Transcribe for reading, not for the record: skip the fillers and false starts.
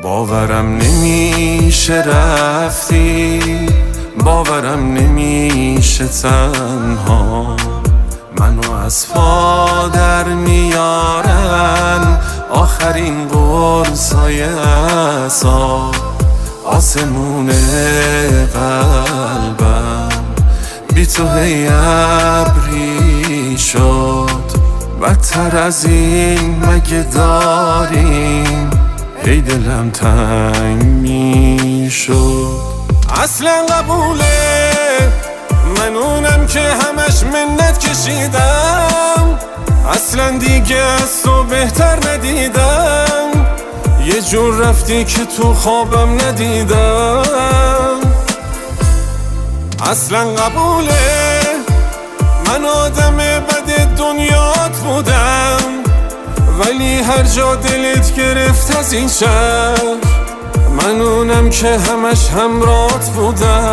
باورم نمیشه رفتی، باورم نمیشه تنها منو از پا در میارن آخرین قرصای عذاب. آسمون قلبم بی تو هی ابری شد، بدتر از این مگه داریم؟ هی دلم تنگ می شد. اصلا قبوله، من اونم که همش منت کشیدم، اصلا دیگه از تو بهتر ندیدم، یه جور رفتی که تو خوابم ندیدم. اصلا قبوله، من آدم بد دنیات بودم، ولی هر جا دلت گرفت از این شهر، من اونم که همش همرات بودم.